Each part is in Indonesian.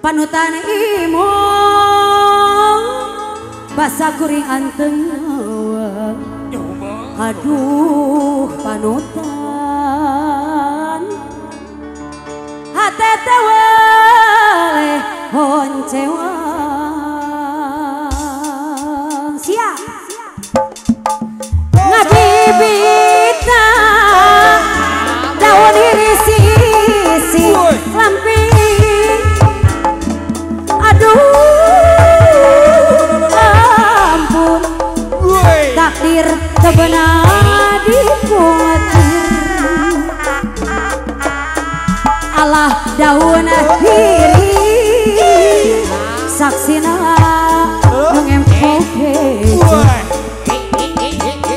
panutan imo basa kuring anteng aduh panutan hatete wale honcewa siap ngabibita daun irisi lamping aduh ampun takdir kebenar dikuatir Allah daun diri saksina mengempoke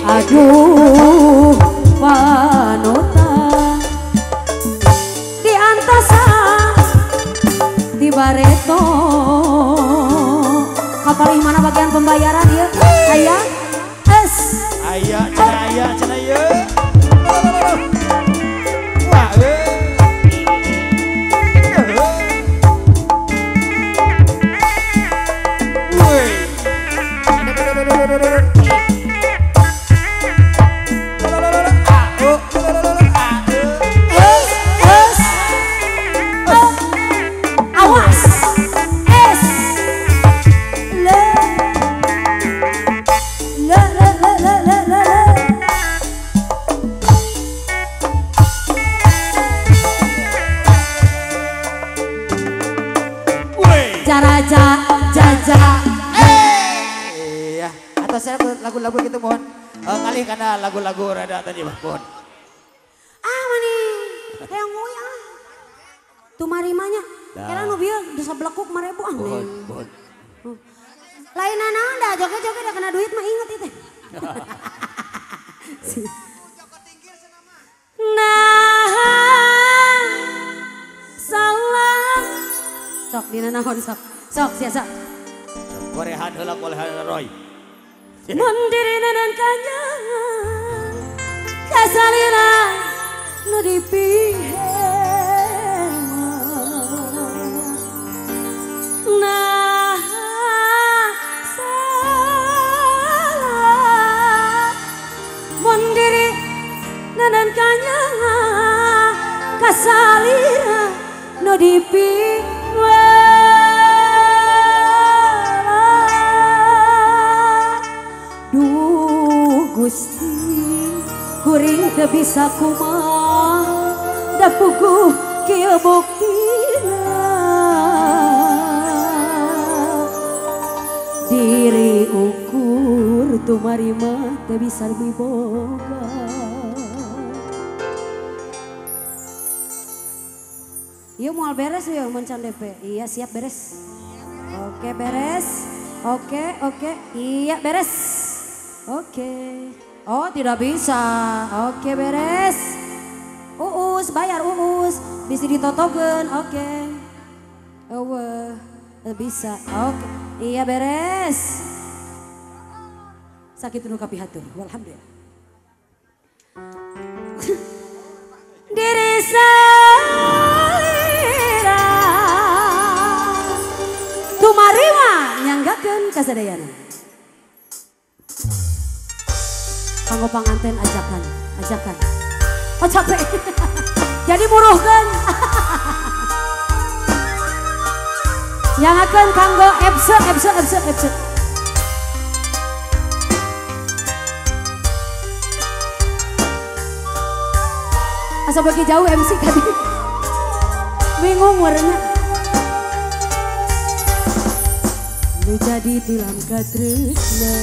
aduh panutan di antasa di bareto kapal mana bagian pembayaran ya ayah es ayah cina ya wah iya atau saya lagu-lagu gitu mohon ngalih karena lagu-lagu rada tadi mohon mana yang ngoyang tuh marimanya kira nu bieu bisa belekuk 5.000 aneh lain naon dah joget-joget dah kena duit mah inget itu nah salah sok dina naon sok sia korehan heula korehan Roy mandiri dan kanyangan kasalina nu dipieun nah salah mandiri dan kanyangan kasalina nu dipieun Gusti kuring teu bisa kumaha da puguh kieu buktina diri ukur tumari mah teu bisa miboga ieu moal beres ya mencan DP iya siap beres oke beres oke iya beres Oke. Oh tidak bisa. Oke beres. Uus bayar uus. Bisa ditotogen. Oke. Bisa. Oke. Iya beres. Sakit nu kapihatur. Alhamdulillah. Diri salira tumariwa nyanggakeun kasadayana. Kanggo panganten ajakan. Oh capek. Jadi muruhkeun. Yang akan kanggo epse. Asa bagi jauh MC tadi. Bingung warnanya. Nu jadi tilam katresna.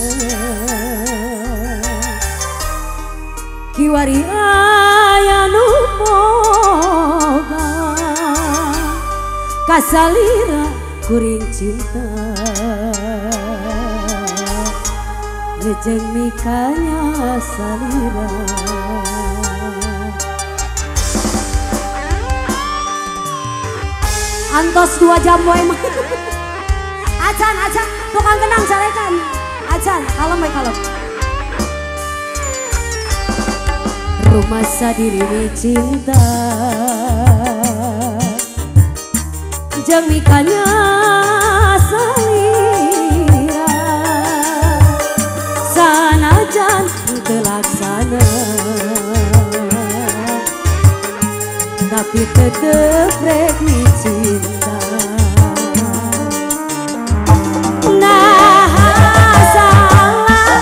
Kiwari aya nu moga kasalira kuring cinta ngejeng mikanya salira antos 2 jam wae mah acan tukang kenang sarekan acan kalem rumah sadiri cinta jeung mikanya salira sanajan telaksana tapi tetep rek cinta. Nah salah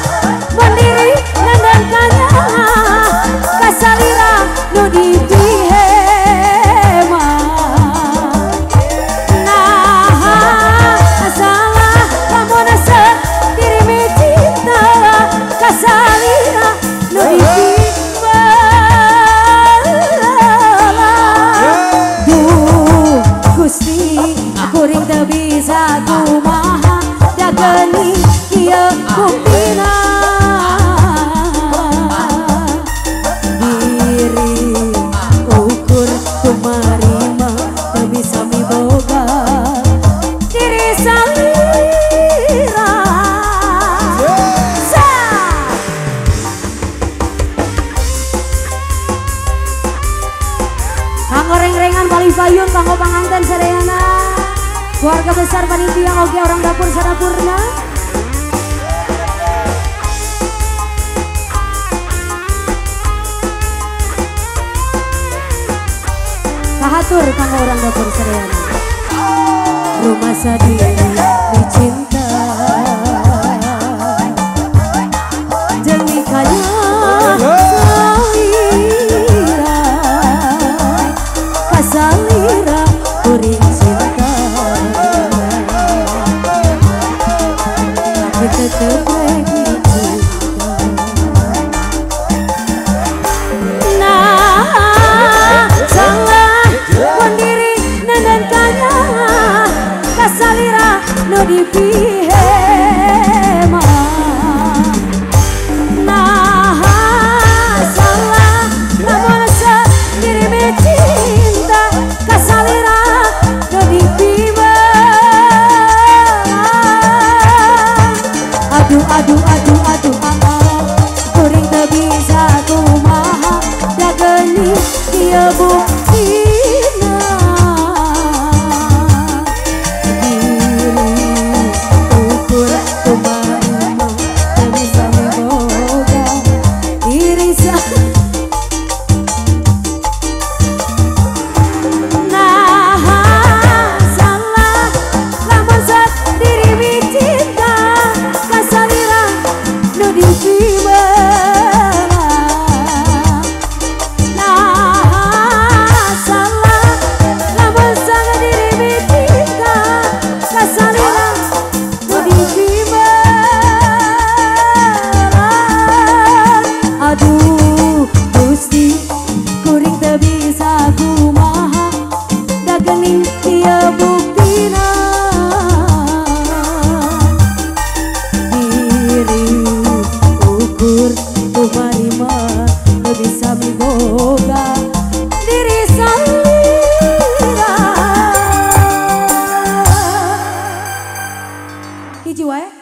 mandiri nandang kanya kasalira nu dipihema. Nah salah lamun sendiri mi cinta kasalira nu dipihema. Kuring teu bisa kumaha da geuning ieu buktina diri ukur kumarima teu bisa miboga diri salira kanggo reng-rengan bali payun kanggo panganten sadayana keluarga besar panitia oke orang dapur Sarapurna. Kahatur kanggo orang dapur Sarayana. Rumah sadiri dicinta jeung mikanya salira kasalira kuring cinta tetep rek cinta. Nah salah mandiri nanan kanya kasalira nu dipihema. Nah salah lamun sendiri mi cinta kasalira nu dipihema. Aduh kuring teu bisa kumaha da geuning ieu buktina diri ukur kumaha teu bisa miboga diri nah salah lamun sendiri mi cinta kasalira nu dipihema. Nah salah lamun sendiri mi cinta kasalira nu dipihema. Aduh Gusti kuring teu bisa kumaha da geuning ieu buktina kumarima teu bisa miboga diri salira hiji wae.